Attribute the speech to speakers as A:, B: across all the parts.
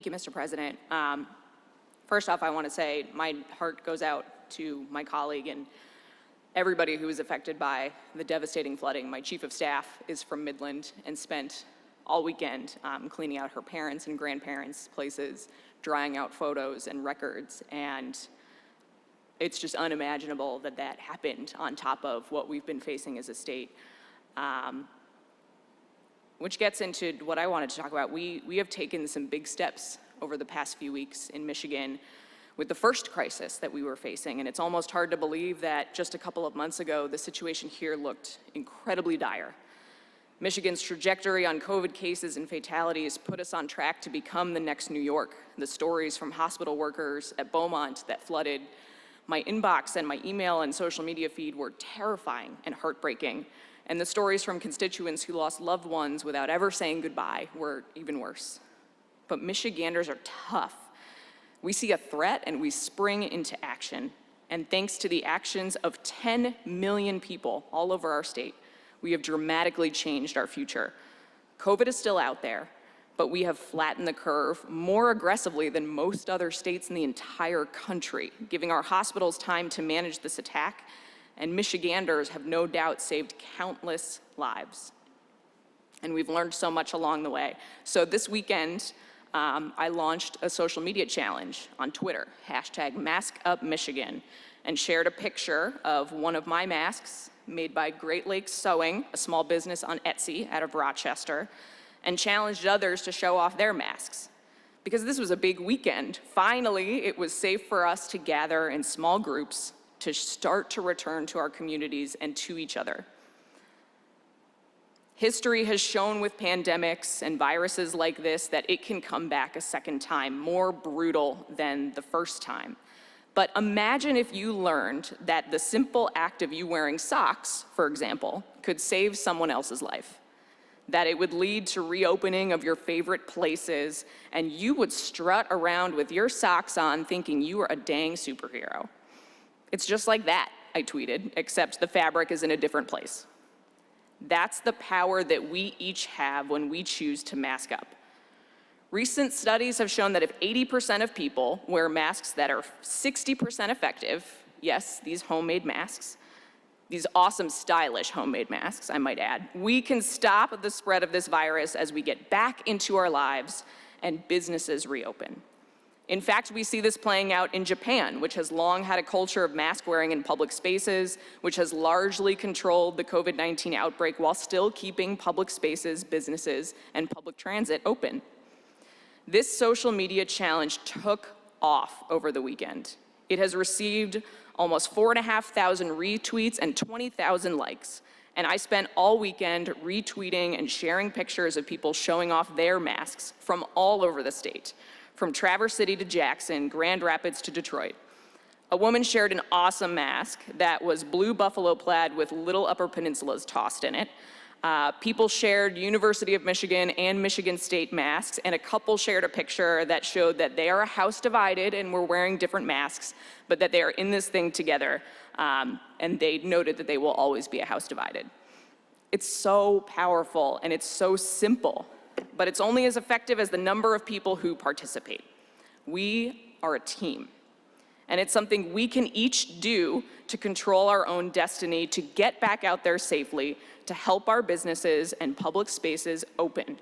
A: Thank you, Mr. President. First off, I want to say my heart goes out to my colleague and everybody who was affected by the devastating flooding. My chief of staff is from Midland and spent all weekend cleaning out her parents' and grandparents' places, drying out photos and records, and it's just unimaginable that that happened on top of what we've been facing as a state. Which gets into what I wanted to talk about. We have taken some big steps over the past few weeks in Michigan with the first crisis that we were facing, and it's almost hard to believe that just a couple of months ago, the situation here looked incredibly dire. Michigan's trajectory on COVID cases and fatalities put us on track to become the next New York. The stories from hospital workers at Beaumont that flooded my inbox and my email and social media feed were terrifying and heartbreaking. And the stories from constituents who lost loved ones without ever saying goodbye were even worse. But Michiganders are tough. We see a threat and we spring into action. And thanks to the actions of 10 million people all over our state, we have dramatically changed our future. COVID is still out there, but we have flattened the curve more aggressively than most other states in the entire country, giving our hospitals time to manage this attack. And Michiganders have no doubt saved countless lives. And we've learned so much along the way. So this weekend, I launched a social media challenge on Twitter, #MaskUpMichigan, and shared a picture of one of my masks made by Great Lakes Sewing, a small business on Etsy out of Rochester, and challenged others to show off their masks. Because this was a big weekend. Finally, it was safe for us to gather in small groups to start to return to our communities and to each other. History has shown with pandemics and viruses like this that it can come back a second time, more brutal than the first time. But imagine if you learned that the simple act of you wearing socks, for example, could save someone else's life, that it would lead to reopening of your favorite places, and you would strut around with your socks on thinking you were a dang superhero. It's just like that, I tweeted, except the fabric is in a different place. That's the power that we each have when we choose to mask up. Recent studies have shown that if 80% of people wear masks that are 60% effective, yes, these homemade masks, these awesome, stylish homemade masks, I might add, we can stop the spread of this virus as we get back into our lives and businesses reopen. In fact, we see this playing out in Japan, which has long had a culture of mask wearing in public spaces, which has largely controlled the COVID-19 outbreak while still keeping public spaces, businesses, and public transit open. This social media challenge took off over the weekend. It has received almost 4,500 retweets and 20,000 likes. And I spent all weekend retweeting and sharing pictures of people showing off their masks from all over the state, from Traverse City to Jackson, Grand Rapids to Detroit. A woman shared an awesome mask that was blue buffalo plaid with little Upper Peninsulas tossed in it. People shared University of Michigan and Michigan State masks, and a couple shared a picture that showed that they are a house divided and were wearing different masks, but that they are in this thing together, and they noted that they will always be a house divided. It's so powerful and it's so simple, but it's only as effective as the number of people who participate. We are a team. And it's something we can each do to control our own destiny, to get back out there safely, to help our businesses and public spaces open,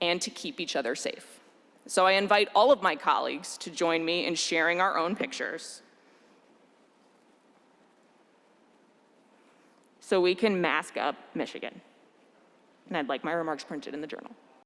A: and to keep each other safe. So I invite all of my colleagues to join me in sharing our own pictures so we can mask up Michigan. And I'd like my remarks printed in the journal.